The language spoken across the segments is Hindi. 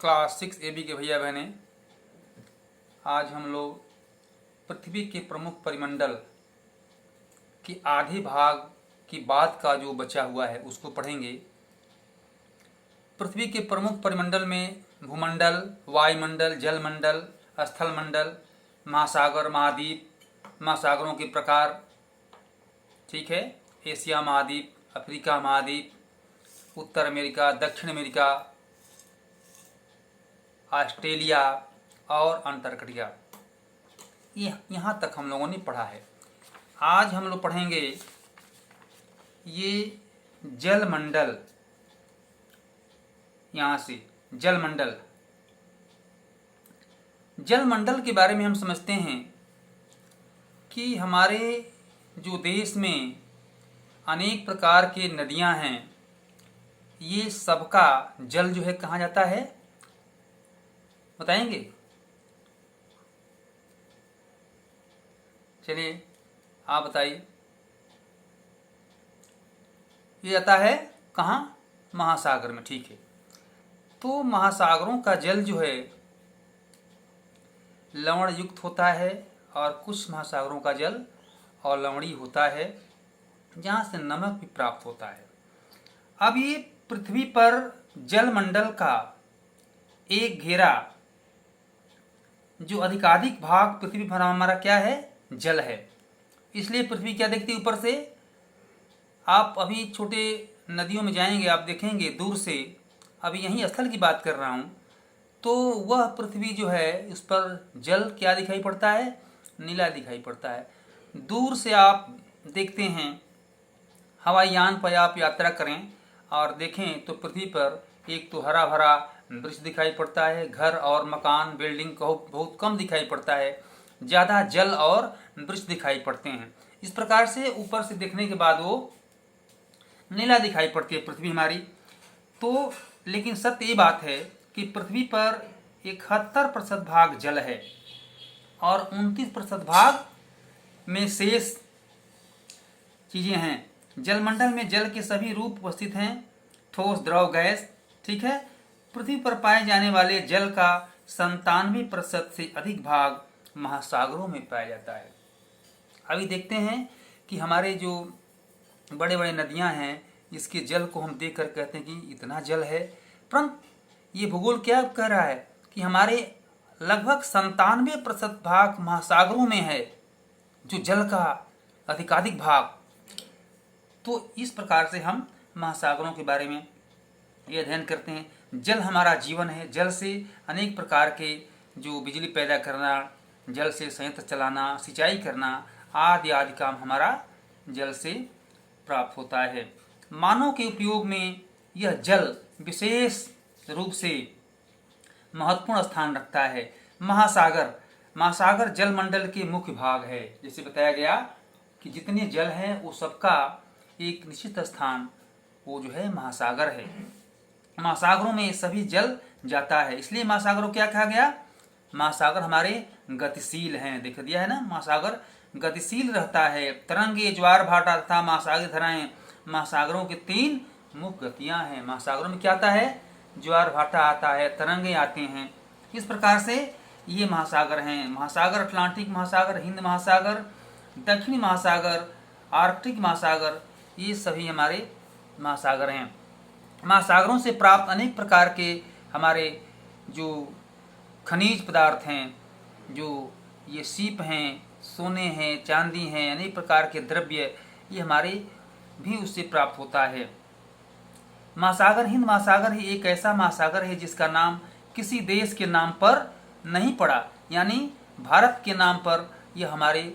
क्लास 6 AB के भैया बहने, आज हम लोग पृथ्वी के प्रमुख परिमंडल की आधे भाग की बात का जो बचा हुआ है उसको पढ़ेंगे। पृथ्वी के प्रमुख परिमंडल में भूमंडल, वायुमंडल, जलमंडल, स्थल मंडल, महासागर, महाद्वीप, महासागरों के प्रकार, ठीक है, एशिया महाद्वीप, अफ्रीका महाद्वीप, उत्तर अमेरिका, दक्षिण अमेरिका, ऑस्ट्रेलिया और अंटार्कटिका। यहाँ तक हम लोगों ने पढ़ा है। आज हम लोग पढ़ेंगे ये जलमंडल। यहाँ से जलमंडल जलमंडल के बारे में हम समझते हैं कि हमारे जो देश में अनेक प्रकार के नदियां हैं, ये सबका जल जो है कहाँ जाता है, बताएंगे? चलिए आप बताइए। ये जाता है कहाँ? महासागर में, ठीक है। तो महासागरों का जल जो है लवण युक्त होता है और कुछ महासागरों का जल अलवणीय होता है, जहाँ से नमक भी प्राप्त होता है। अब ये पृथ्वी पर जलमंडल का एक घेरा, जो अधिकाधिक भाग पृथ्वी पर हमारा क्या है, जल है। इसलिए पृथ्वी क्या देखती है ऊपर से। आप अभी छोटे नदियों में जाएंगे, आप देखेंगे दूर से, अभी यहीं स्थल की बात कर रहा हूँ, तो वह पृथ्वी जो है उस पर जल क्या दिखाई पड़ता है, नीला दिखाई पड़ता है। दूर से आप देखते हैं, हवाई यान पर आप यात्रा करें और देखें तो पृथ्वी पर एक तो हरा भरा वृक्ष दिखाई पड़ता है, घर और मकान, बिल्डिंग बहुत कम दिखाई पड़ता है, ज़्यादा जल और वृक्ष दिखाई पड़ते हैं। इस प्रकार से ऊपर से देखने के बाद वो नीला दिखाई पड़ती है पृथ्वी हमारी। तो लेकिन सत्य ये बात है कि पृथ्वी पर 71% भाग जल है और 29% भाग में शेष चीज़ें हैं। जलमंडल में जल के सभी रूप उपस्थित हैं, ठोस, द्रव, गैस, ठीक है। पृथ्वी पर पाए जाने वाले जल का 97% से अधिक भाग महासागरों में पाया जाता है। अभी देखते हैं कि हमारे जो बड़े बड़े नदियां हैं, इसके जल को हम देखकर कहते हैं कि इतना जल है, परंतु ये भूगोल क्या कह रहा है कि हमारे लगभग 97% भाग महासागरों में है, जो जल का अधिकाधिक भाग। तो इस प्रकार से हम महासागरों के बारे में ये अध्ययन करते हैं। जल हमारा जीवन है। जल से अनेक प्रकार के जो बिजली पैदा करना, जल से संयंत्र चलाना, सिंचाई करना आदि आदि काम हमारा जल से प्राप्त होता है। मानव के उपयोग में यह जल विशेष रूप से महत्वपूर्ण स्थान रखता है। महासागर जलमंडल के मुख्य भाग है। जैसे बताया गया कि जितने जल हैं वो सबका एक निश्चित स्थान वो जो है महासागर है। महासागरों में सभी जल जाता है, इसलिए महासागरों क्या कहा गया? महासागर हमारे गतिशील हैं। देख दिया है ना, महासागर गतिशील रहता है। तरंगे, ज्वार भाटा तथा महासागरीय धाराएं महासागरों के 3 मुख्य गतियां हैं। महासागरों में क्या आता है? ज्वार भाटा आता है, तरंगे आते हैं। इस प्रकार से ये महासागर हैं। महासागर अटलांटिक महासागर, हिंद महासागर, दक्षिणी महासागर, आर्कटिक महासागर, ये सभी हमारे महासागर हैं। महासागरों से प्राप्त अनेक प्रकार के हमारे जो खनिज पदार्थ हैं, जो ये सीप हैं, सोने हैं, चांदी हैं, अनेक प्रकार के द्रव्य, ये हमारे भी उससे प्राप्त होता है। महासागर, हिंद महासागर ही एक ऐसा महासागर है जिसका नाम किसी देश के नाम पर नहीं पड़ा, यानी भारत के नाम पर यह हमारे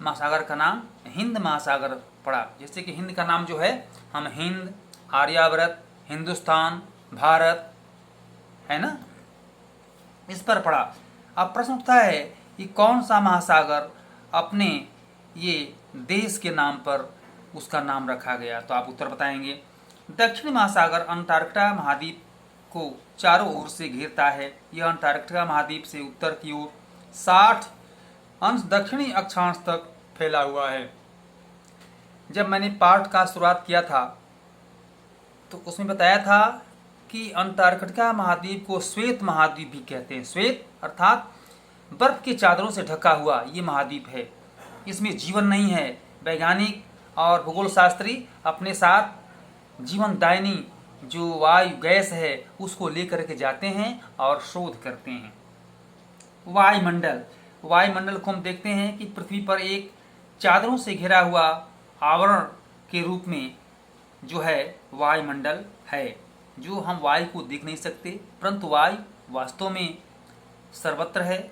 महासागर का नाम हिंद महासागर पड़ा। जैसे कि हिंद का नाम जो है, हम हिंद, आर्यावर्त, हिंदुस्तान, भारत, है ना, इस पर पड़ा। अब प्रश्न उठता है कि कौन सा महासागर अपने ये देश के नाम पर उसका नाम रखा गया? तो आप उत्तर बताएंगे। दक्षिणी महासागर अंटार्कटिका महाद्वीप को चारों ओर से घेरता है। यह अंटार्कटिका महाद्वीप से उत्तर की ओर 60 अंश दक्षिणी अक्षांश तक फैला हुआ है। जब मैंने पाठ का शुरुआत किया था तो उसमें बताया था कि अंटार्कटिका महाद्वीप को श्वेत महाद्वीप भी कहते हैं। श्वेत अर्थात बर्फ की चादरों से ढका हुआ ये महाद्वीप है। इसमें जीवन नहीं है। वैज्ञानिक और भूगोल शास्त्री अपने साथ जीवनदायिनी जो वायु गैस है उसको लेकर के जाते हैं और शोध करते हैं। वायुमंडल, वायुमंडल को हम देखते हैं कि पृथ्वी पर एक चादरों से घिरा हुआ आवरण के रूप में जो है वायुमंडल है, जो हम वायु को देख नहीं सकते, परंतु वायु वास्तव में सर्वत्र है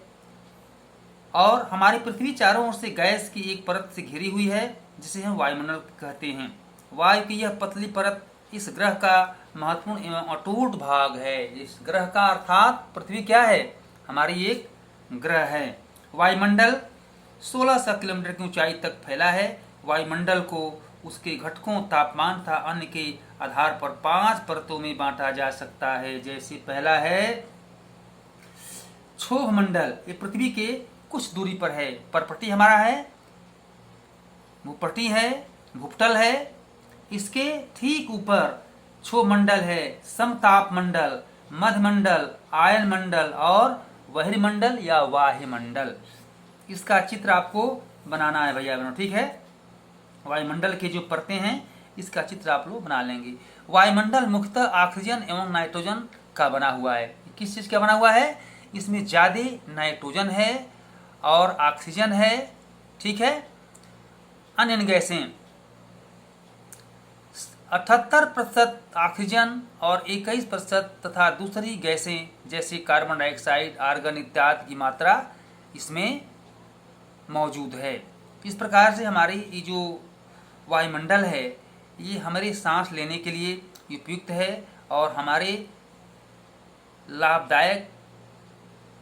और हमारी पृथ्वी चारों ओर से गैस की एक परत से घिरी हुई है जिसे हम वायुमंडल कहते हैं। वायु की यह पतली परत इस ग्रह का महत्वपूर्ण एवं अटूट भाग है। इस ग्रह का अर्थात पृथ्वी क्या है, हमारी एक ग्रह है। वायुमंडल 1600 किलोमीटर की ऊंचाई तक फैला है। वायुमंडल को उसके घटकों, तापमान तथा अन्य के आधार पर 5 परतों में बांटा जा सकता है। जैसे पहला है क्षोभ मंडल, ये पृथ्वी के कुछ दूरी पर है। परपटी हमारा है, भूपटी है, भूपटल है, इसके ठीक ऊपर क्षोभ मंडल है, समताप मंडल, मध्यमंडल, आयन मंडल और बहिर्मंडल या वायुमंडल। इसका चित्र आपको बनाना है भैया बहनों, ठीक है। वायुमंडल के जो परतें हैं इसका चित्र आप लोग बना लेंगे। वायुमंडल मुख्यतः ऑक्सीजन एवं नाइट्रोजन का बना हुआ है। किस चीज का बना हुआ है, इसमें ज्यादा नाइट्रोजन है और ऑक्सीजन है, ठीक है। अन्य गैसें 78% ऑक्सीजन और 21% तथा दूसरी गैसें जैसे कार्बन डाइऑक्साइड, आर्गन इत्यादि की मात्रा इसमें मौजूद है। इस प्रकार से हमारी ये जो वायुमंडल है ये हमारे सांस लेने के लिए उपयुक्त है और हमारे लाभदायक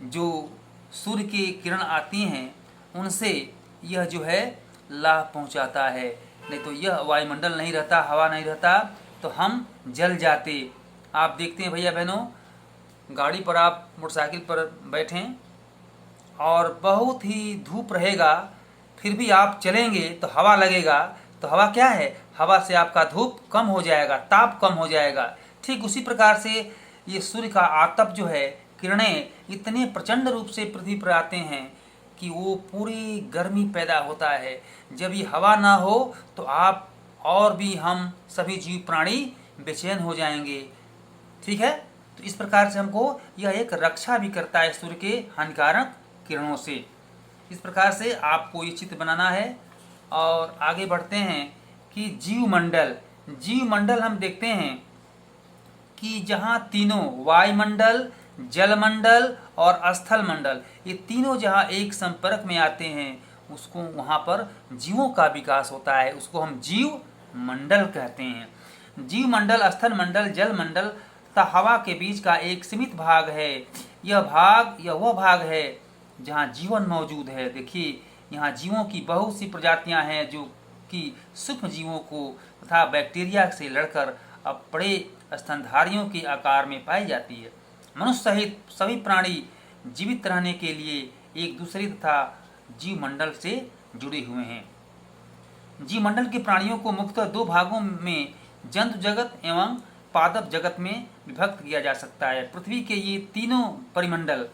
जो सूर्य की किरण आती हैं उनसे यह जो है लाभ पहुंचाता है। नहीं तो यह वायुमंडल नहीं रहता, हवा नहीं रहता तो हम जल जाते। आप देखते हैं भैया बहनों, गाड़ी पर आप मोटरसाइकिल पर बैठें और बहुत ही धूप रहेगा फिर भी आप चलेंगे तो हवा लगेगा, तो हवा क्या है, हवा से आपका धूप कम हो जाएगा, ताप कम हो जाएगा। ठीक उसी प्रकार से ये सूर्य का आतप जो है, किरणें इतने प्रचंड रूप से पृथ्वी पर आते हैं कि वो पूरी गर्मी पैदा होता है। जब ये हवा ना हो तो आप और भी हम सभी जीव प्राणी बेचैन हो जाएंगे, ठीक है। तो इस प्रकार से हमको यह एक रक्षा भी करता है सूर्य के हानिकारक किरणों से। इस प्रकार से आपको ये चित्र बनाना है और आगे बढ़ते हैं कि जीवमंडल। जीवमंडल हम देखते हैं कि जहाँ तीनों वायुमंडल, जलमंडल और स्थल मंडल ये तीनों जहाँ एक संपर्क में आते हैं उसको वहाँ पर जीवों का विकास होता है, उसको हम जीव मंडल कहते हैं। जीव मंडल, स्थल मंडल, जल मंडल तथा हवा के बीच का एक सीमित भाग है। यह वह भाग है जहाँ जीवन मौजूद है। देखिए यहाँ जीवों की बहुत सी प्रजातियाँ हैं जो कि सूक्ष्म जीवों को तथा बैक्टीरिया से लड़कर अब बड़े स्तनधारियों के आकार में पाई जाती है। मनुष्य सहित सभी प्राणी जीवित रहने के लिए एक दूसरे तथा जीवमंडल से जुड़े हुए हैं। जीवमंडल के प्राणियों को मुख्यतः 2 भागों में जंतु जगत एवं पादप जगत में विभक्त किया जा सकता है। पृथ्वी के ये तीनों परिमंडल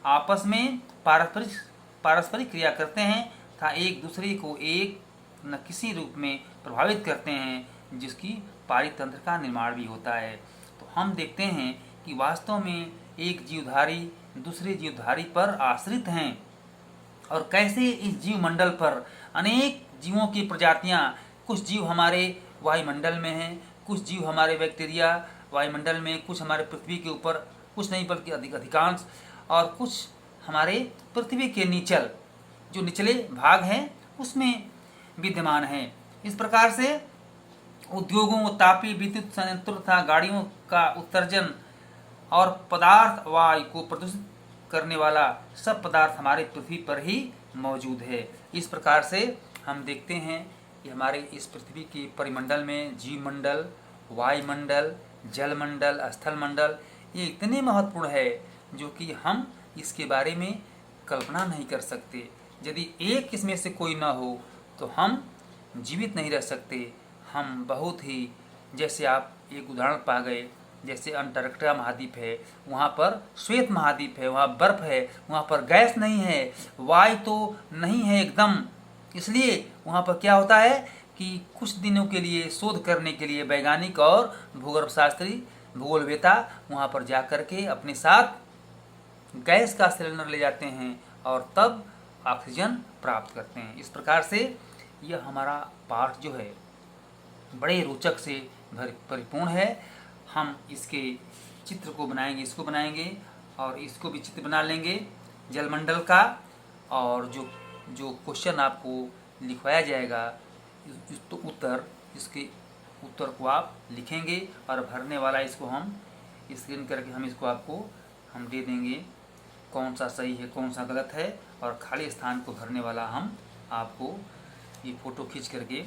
आपस में पारस्परिक क्रिया करते हैं तथा एक दूसरे को एक न किसी रूप में प्रभावित करते हैं, जिसकी पारितंत्र का निर्माण भी होता है। तो हम देखते हैं कि वास्तव में एक जीवधारी दूसरे जीवधारी पर आश्रित हैं और कैसे इस जीवमंडल पर अनेक जीवों की प्रजातियां, कुछ जीव हमारे वायुमंडल में हैं, कुछ जीव हमारे बैक्टीरिया वायुमंडल में, कुछ हमारे पृथ्वी के ऊपर, कुछ नहीं बल्कि अधिकांश, और कुछ हमारे पृथ्वी के नीचल जो निचले भाग हैं उसमें विद्यमान हैं। इस प्रकार से उद्योगों, तापीय विद्युत संयंत्रों तथा गाड़ियों का उत्सर्जन और पदार्थ वायु को प्रदूषित करने वाला सब पदार्थ हमारे पृथ्वी पर ही मौजूद है। इस प्रकार से हम देखते हैं कि हमारे इस पृथ्वी के परिमंडल में जीवमंडल, वायुमंडल, जलमंडल, स्थल मंडल ये इतने महत्वपूर्ण है जो कि हम इसके बारे में कल्पना नहीं कर सकते। यदि एक इसमें से कोई ना हो तो हम जीवित नहीं रह सकते। हम बहुत ही, जैसे आप एक उदाहरण पा गए जैसे अंटार्कटिका महाद्वीप है, वहाँ पर श्वेत महाद्वीप है, वहाँ बर्फ है, वहाँ पर गैस नहीं है, वायु तो नहीं है एकदम। इसलिए वहाँ पर क्या होता है कि कुछ दिनों के लिए शोध करने के लिए वैज्ञानिक और भूगर्भ शास्त्री भूगोलवेता वहाँ पर जा कर के अपने साथ गैस का सिलेंडर ले जाते हैं और तब ऑक्सीजन प्राप्त करते हैं। इस प्रकार से यह हमारा पाठ जो है बड़े रोचक से परिपूर्ण है। हम इसके चित्र को बनाएंगे, इसको बनाएंगे और इसको भी चित्र बना लेंगे जलमंडल का। और जो जो क्वेश्चन आपको लिखवाया जाएगा तो उत्तर, इसके उत्तर को आप लिखेंगे और भरने वाला इसको हम स्क्रीन करके हम इसको आपको हम दे देंगे, कौन सा सही है कौन सा गलत है, और खाली स्थान को भरने वाला हम आपको ये फ़ोटो खींच करके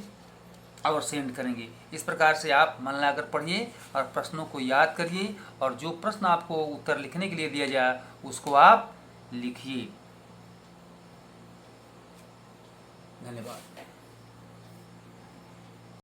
और सेंड करेंगे। इस प्रकार से आप मन लगाकर पढ़िए और प्रश्नों को याद करिए और जो प्रश्न आपको उत्तर लिखने के लिए दिया जाए उसको आप लिखिए। धन्यवाद।